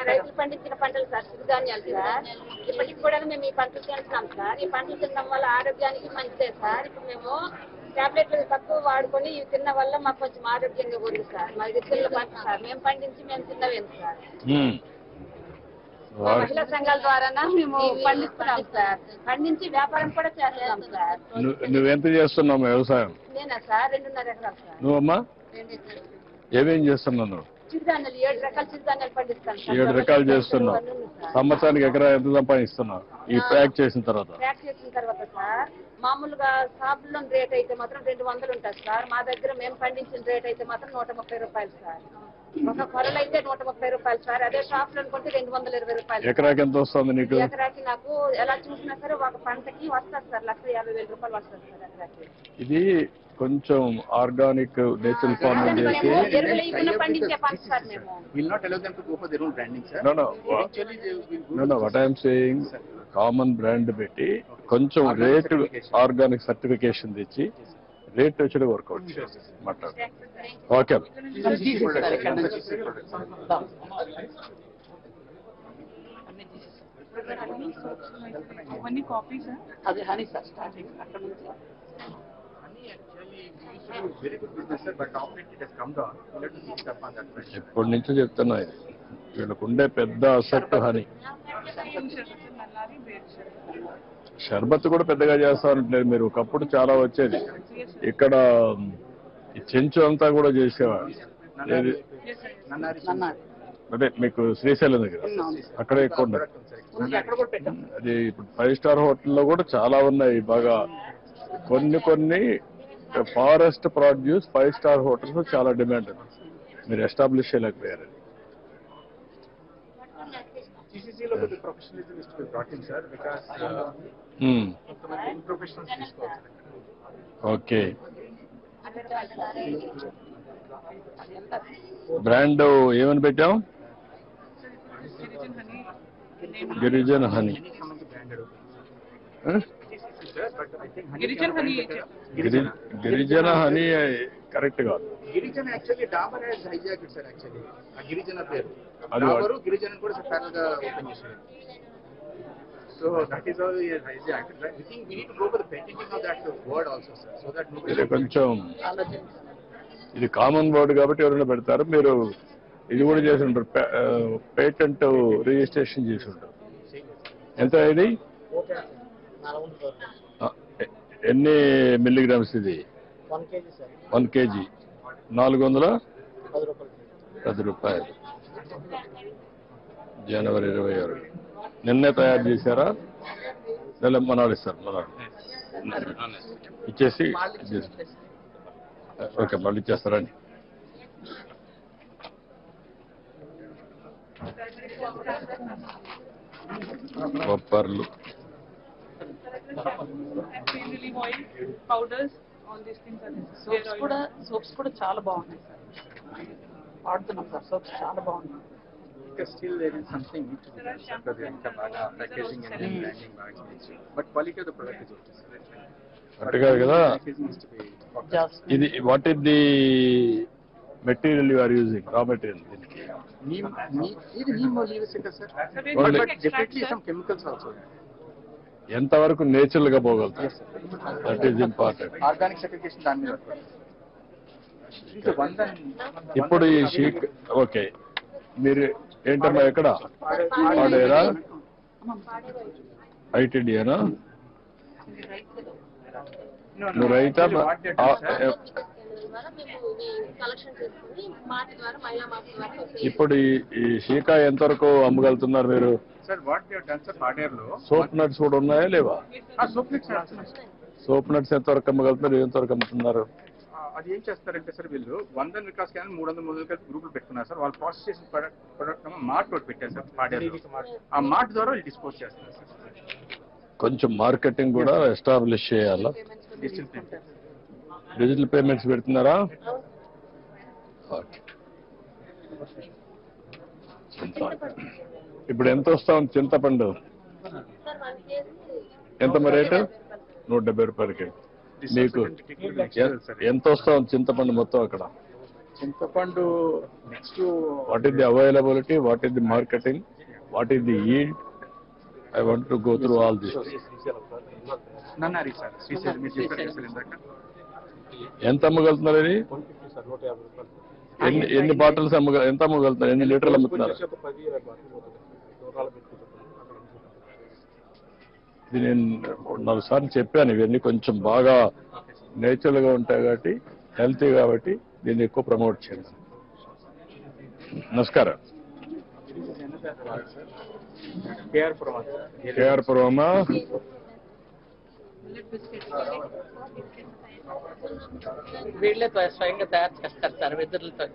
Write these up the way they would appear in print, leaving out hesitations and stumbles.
రైతులు పండించిన పంటలు సార్, సిరిధాన్యాలు సార్. ఇప్పటికి కూడా మేము ఈ పంటలు తింటున్నాం సార్. ఈ పంటలు తినడం వల్ల ఆరోగ్యానికి మంచిదే సార్. ఇప్పుడు మేము టాబ్లెట్లు తక్కువ వాడుకొని ఇవి తిన్న వల్ల మాకు కొంచెం ఆరోగ్యంగా ఉంది సార్. మాది పిల్లల పంట సార్, మేము పండించి మేము తిన్నవేంది సార్. మహిళా సంఘాల ద్వారా మేము పండిస్తున్నాం సార్, పండించి వ్యాపారం కూడా చేస్తున్నాం సార్. నువ్వెంత చేస్తున్నావు వ్యవసాయం? నేనా సార్ 2.5 ఎకరాలు సార్. నువ్వమ్మా ఏమేం చేస్తున్నావు? చిరుధాన్యాలు 7 రకాల చిరుధాన్యాలు పండిస్తాను. 7 రకాలు చేస్తున్నావు. సంవత్సరానికి ఎకరా ఎంత సంపాదిస్తున్నావు ఈ ప్యాక్ చేసిన తర్వాత? ప్యాక్ చేసిన తర్వాత సార్ మామూలుగా షాపుల్లో రేట్ అయితే మాత్రం 200 ఉంటుంది సార్. మా దగ్గర మేము పండించిన రేట్ అయితే మాత్రం 130 రూపాయలు సార్. ఒక కొరలు అయితే 130 రూపాయలు సార్. అదే షాప్ లో అనుకుంటే 220 రూపాయలు. ఎకరాకి ఎంత వస్తుంది నీకు? ఎకరాకి నాకు ఎలా చూసినా సరే ఒక పంటకి వస్తుంది సార్ 1,50,000 రూపాయలు వస్తుంది సార్ ఎకరాకి. ఇది కొంచెం ఆర్గానిక్ నేచురల్ ఫార్మింగ్ చేసి పండించే పంట సార్. మేము what I'm saying common brand పెట్టి కొంచెం రేట్ ఆర్గానిక్ సర్టిఫికేషన్ తెచ్చి రేట్ వచ్చి వర్కౌట్ మాట్లాడు. ఓకే అది హనీ సార్ స్టార్టింగ్ అక్కడ నుంచి. ఎప్పటి నుంచో చెప్తున్నా వీళ్ళకు ఉండే పెద్ద అసెట్ హనీ. షర్బత్ కూడా పెద్దగా చేస్తారంటున్నారు మీరు. ఒకప్పుడు చాలా వచ్చేది ఇక్కడ చెంచు అంతా కూడా చేసేవాడు. అదే మీకు శ్రీశైలం దగ్గర అక్కడ ఎక్కువ ఉండదు. అది ఇప్పుడు 5 స్టార్ హోటల్లో కూడా చాలా ఉన్నాయి బాగా. కొన్ని ఫారెస్ట్ ప్రొడ్యూస్ 5 స్టార్ హోటల్స్ చాలా డిమాండ్ ఉంది. మీరు ఎస్టాబ్లిష్ చేయలేకపోయారు. ఓకే బ్రాండ్ ఏమని పెట్టాం? గిరిజన్ హనీ. గిరిజన హనీ కరెక్ట్ కాదు. గిరిజన actually Dabur has hijacked sir. Actually ఆ గిరిజన పేరు డాబరు గిరిజన కూడా సెపరేట్ గా ఓపెన్ చేశారు. So that is how he has hijacked. I think we need to go for the patenting of that word also sir. So that ఇది కొంచెం ఇది కామన్ వర్డ్ కాబట్టి ఎవరైనా పెడతారు. మీరు ఇది కూడా చేసి ఉంటారు, పేటెంట్ రిజిస్ట్రేషన్ చేసి ఉంటారు. ఎంత ఇది? ఎన్ని మిల్లీగ్రామ్స్ ఇది? 1 kg 410 రూపాయలు. జనవరి 26 నిన్నే తయారు చేశారా? మనాడు ఇస్తారు. మనాడు ఇచ్చేసి ఓకే మళ్ళీ ఇచ్చేస్తారండి. బొప్పర్లు సోప్స్ కూడా చాలా బాగున్నాయి సార్. వాడుతున్నాం సార్ సోప్స్ చాలా బాగున్నాయి. Still there is something need to be done because they are baga packaging and then branding bags. But quality of the product is okay sir. అట్టుగా కదా ఇది. What is the material you are using? Raw material దీనికి ఇది neem leaves sir. But definitely some chemicals also. ఎంతవరకు natural గా పోగలుగుతారు? That is important. Organic certification దాని మీద. ఇప్పుడు ఈ షీక్ ఓకే. మీరు ఏంటమ్మా ఎక్కడ పాడేరా? ఐటీడీనా? నువ్వు రైతా? ఇప్పుడు ఈ షీకా ఎంతవరకు అమ్మగలుగుతున్నారు మీరు? సోప్ నట్స్ కూడా ఉన్నాయా లేవా? సోప్ నట్స్ ఎంతవరకు అమ్మగలుగుతున్నారు? ఎంతవరకు అమ్ముతున్నారు? అది ఏం చేస్తారంటే సార్ వీళ్ళు 100 వికాస్ కానీ 300 కలిపి గ్రూపులు పెట్టుకున్నారు సార్. వాళ్ళు ప్రాసెస్ చేసిన ప్రొడక్ట్ మార్ట్ ఒకటి పెట్టారు సార్ పాడేరు. ఆ మార్ట్ ద్వారా వాళ్ళు డిస్పోజ్ చేస్తున్నారు సార్. కొంచెం మార్కెటింగ్ కూడా ఎస్టాబ్లిష్ చేయాలా? డిజిటల్ పేమెంట్స్ పెడుతున్నారా? ఇప్పుడు ఎంత వస్తా ఉంది చింతపండు? ఎంత రేటు? 170 రూపాయలకి. మీకు ఎంత వస్తుంది చింతపండు మొత్తం అక్కడ? చింతపండు next what is the availability, what is the marketing, what is the yield? I want to go through all this. నన్నారి సార్, శ్రీశైలం మీరు చెప్పారు సార్ ఇందాక. ఎంత అమ్మగలుగుతున్నారు ఇది? ఎన్ని బాటిల్స్ ఎంత అమ్మగలుగుతున్నారు? ఎన్ని లీటర్లు అమ్ముతున్నారు? ఇది నేను 4 సార్లు చెప్పాను, ఇవన్నీ కొంచెం బాగా నేచురల్ గా ఉంటాయి కాబట్టి, హెల్తీ కాబట్టి దీన్ని ఎక్కువ ప్రమోట్ చేయండి. నమస్కారం. కేఆర్ పురమా వీళ్ళే స్వయంగా తయారు చేస్తారు సార్ వెదురులతో.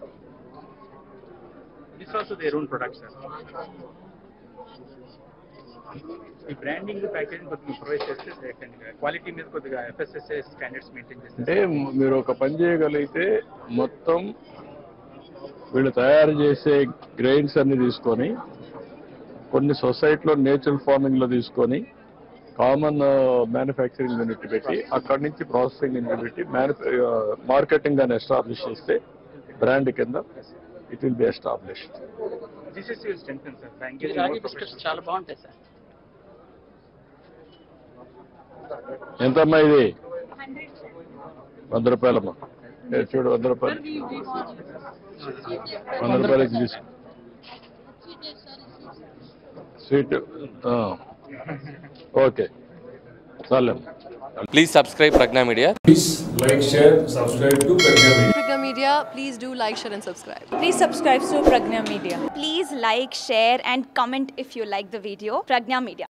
This also their own product sir. ఈ బ్రాండింగ్ ప్యాకేజింగ్ కొద్దిగా ప్రొవైడ్ చేస్తే క్వాలిటీ మీద కొద్దిగా FSSAI స్టాండర్డ్స్ మెయింటైన్ చేస్తే. అంటే మీరు ఒక పని చేయగలిగితే మొత్తం వీళ్ళు తయారు చేసే గ్రెయిన్స్ అన్ని తీసుకొని కొన్ని సొసైటీలో నేచురల్ ఫార్మింగ్ లో తీసుకొని కామన్ మ్యానుఫ్యాక్చరింగ్ యూనిట్ పెట్టి అక్కడి నుంచి ప్రాసెసింగ్ యూనిట్ పెట్టి మార్కెటింగ్ అని ఎస్టాబ్లిష్ చేస్తే బ్రాండ్ కింద ఇట్ విల్ బి ఎస్టాబ్లిష్డ్. రాగి బిస్కెట్స్ చాలా బాగుంటాయి సార్. ఎంతమ్మా ఇది? 100 రూపాయలమ్మా. చూడు 100 రూపాయలు, 100 రూపాయలకి తీసుకో. స్వీట్ ఓకే చాలు. Please subscribe Pragna Media. Please like, share, subscribe to Pragna Media. Pragna Media, please do like, share and subscribe. Please subscribe to Pragna Media. Please like, share and comment if you like the video. Pragna Media.